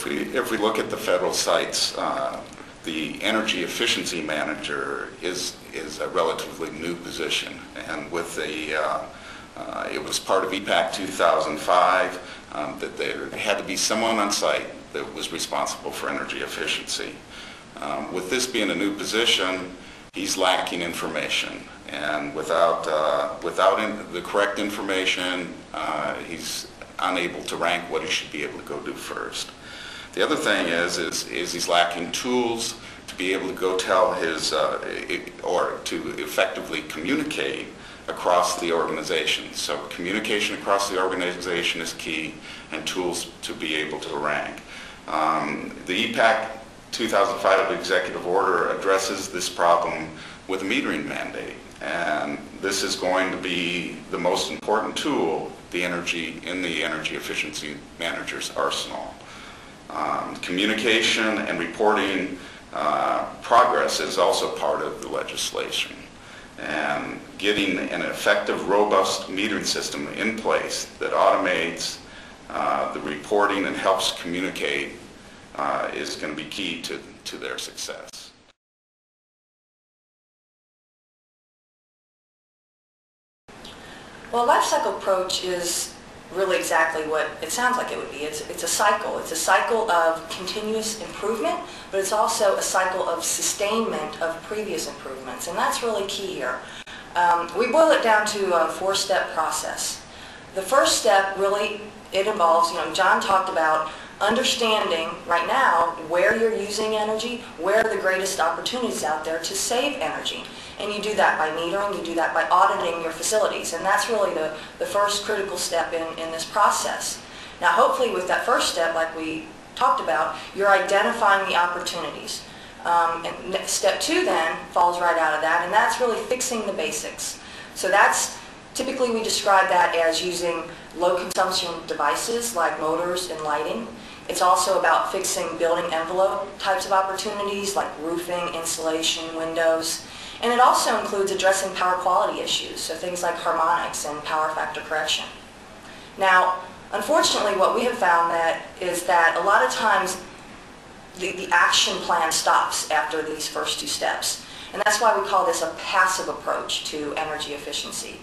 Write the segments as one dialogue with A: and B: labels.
A: if we look at the federal sites, the energy efficiency manager is a relatively new position, and with the it was part of EPAC 2005 that there had to be someone on site that was responsible for energy efficiency. With this being a new position, he's lacking information, and without the correct information, he's unable to rank what he should be able to go do first. The other thing is he's lacking tools to be able to go tell his, or to effectively communicate across the organization. So communication across the organization is key, and tools to be able to rank. The EPAC 2005 executive order addresses this problem with a metering mandate, and this is going to be the most important tool in the energy efficiency manager's arsenal. Communication and reporting progress is also part of the legislation, and getting an effective, robust metering system in place that automates the reporting and helps communicate is going to be key to their success.
B: Well, a life cycle approach is really exactly what it sounds like it would be. It's a cycle. It's a cycle of continuous improvement, but it's also a cycle of sustainment of previous improvements, and that's really key here. We boil it down to a four-step process. The first step really, it involves, John talked about understanding right now where you're using energy, where are the greatest opportunities out there to save energy. And you do that by metering, you do that by auditing your facilities, and that's really the first critical step in this process. Now hopefully with that first step, like we talked about, you're identifying the opportunities. And step two then falls right out of that, and that's really fixing the basics. So that's, typically we describe that as using low consumption devices like motors and lighting. It's also about fixing building envelope types of opportunities like roofing, insulation, windows. And it also includes addressing power quality issues, so things like harmonics and power factor correction. Now, unfortunately, what we have found is that a lot of times the action plan stops after these first two steps. And that's why we call this a passive approach to energy efficiency.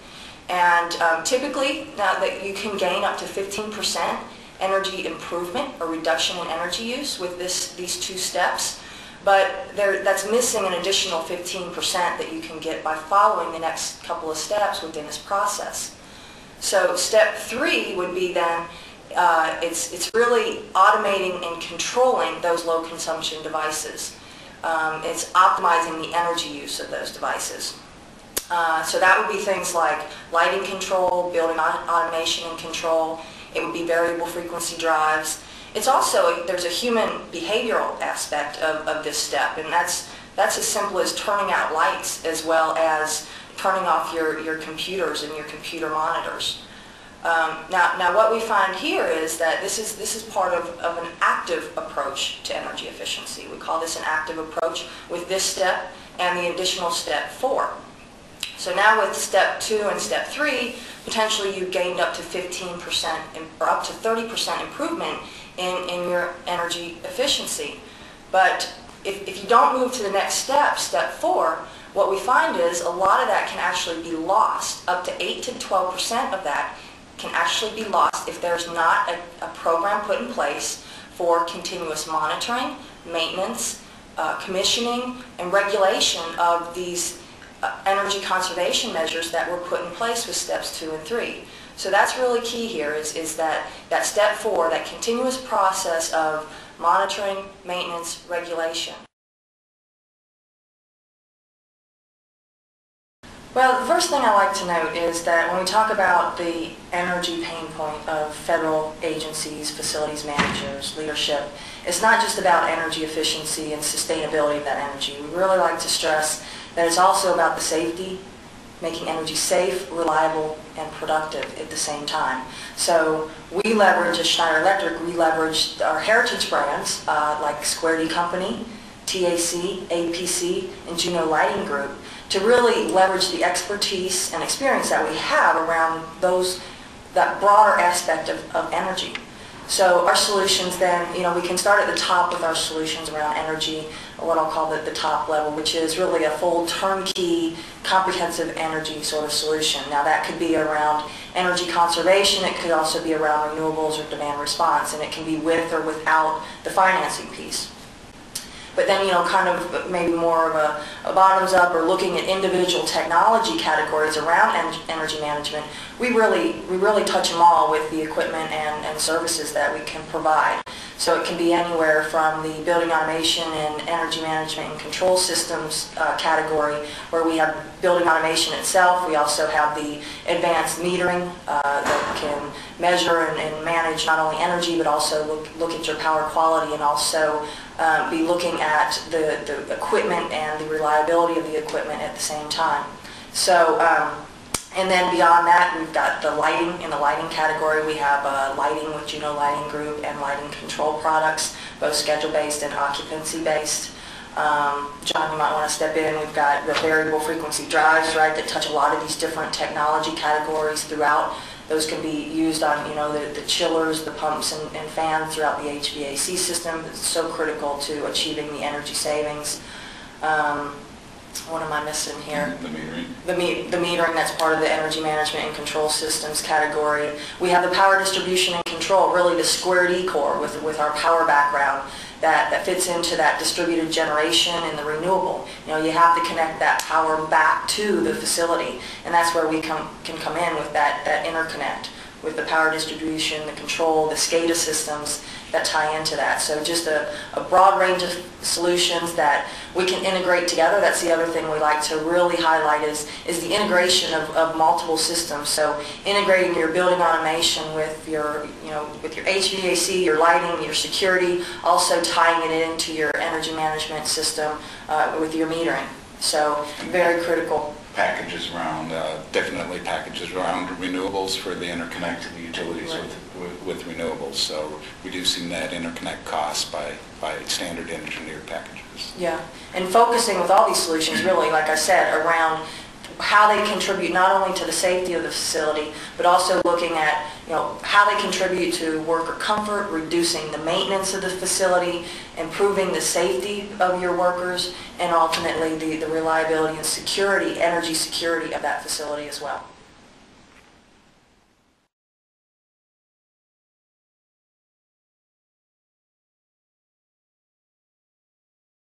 B: And typically, now that you can gain up to 15% energy improvement or reduction in energy use with these two steps. But that's missing an additional 15% that you can get by following the next couple of steps within this process. So step three would be then, it's really automating and controlling those low consumption devices. It's optimizing the energy use of those devices. So that would be things like lighting control, building automation and control. It would be variable frequency drives. It's also, there's a human behavioral aspect of this step, and that's as simple as turning out lights as well as turning off your computers and your computer monitors. Now what we find here is that this is part of an active approach to energy efficiency. We call this an active approach with this step and the additional step 4. So now with step 2 and step 3, potentially you've gained up to 15% or up to 30% improvement in your energy efficiency. But if you don't move to the next step, step 4, what we find is a lot of that can actually be lost. Up to 8 to 12% of that can actually be lost if there's not a program put in place for continuous monitoring, maintenance, commissioning, and regulation of these energy conservation measures that were put in place with steps 2 and 3. So that's really key here is that step 4, that continuous process of monitoring, maintenance, regulation. Well, the first thing I like to note is that when we talk about the energy pain point of federal agencies, facilities managers, leadership, it's not just about energy efficiency and sustainability of that energy. We really like to stress that it's also about the safety, making energy safe, reliable, and productive at the same time. So we leverage, as Schneider Electric, we leverage our heritage brands like Square D Company, TAC, APC, and Juno Lighting Group to really leverage the expertise and experience that we have around that broader aspect of energy. So our solutions then, we can start at the top with our solutions around energy, or what I'll call the top level, which is really a full turnkey, comprehensive energy sort of solution. Now that could be around energy conservation, it could also be around renewables or demand response, and it can be with or without the financing piece. But then, kind of maybe more of a bottoms-up or looking at individual technology categories around energy management, we really touch them all with the equipment and services that we can provide. So it can be anywhere from the building automation and energy management and control systems category, where we have building automation itself. We also have the advanced metering that can measure and manage not only energy, but also look at your power quality, and also be looking at the equipment and the reliability of the equipment at the same time. So, and then beyond that, we've got the lighting. In the lighting category, we have lighting with Juno Lighting Group and lighting control products, both schedule-based and occupancy-based. John, you might want to step in. We've got the variable frequency drives, right, that touch a lot of these different technology categories throughout. Those can be used on, the chillers, the pumps and fans throughout the HVAC system. It's so critical to achieving the energy savings. What am I missing here?
A: The metering.
B: The metering, that's part of the energy management and control systems category. We have the power distribution and control, really the squared E-core with our power background that fits into that distributed generation and the renewable. You have to connect that power back to the facility, and that's where we can come in with that interconnect with the power distribution, the control, the SCADA systems that tie into that. So just a broad range of solutions that we can integrate together. That's the other thing we like to really highlight is the integration of multiple systems. So integrating your building automation with your HVAC, your lighting, your security, also tying it into your energy management system with your metering. So very critical.
A: Packages around, definitely packages around renewables for the interconnect to the utilities with renewables. So reducing that interconnect cost by standard engineered packages.
B: Yeah, and focusing with all these solutions really, like I said, around how they contribute not only to the safety of the facility, but also looking at how they contribute to worker comfort, reducing the maintenance of the facility, improving the safety of your workers, and ultimately the reliability and security, energy security of that facility as well.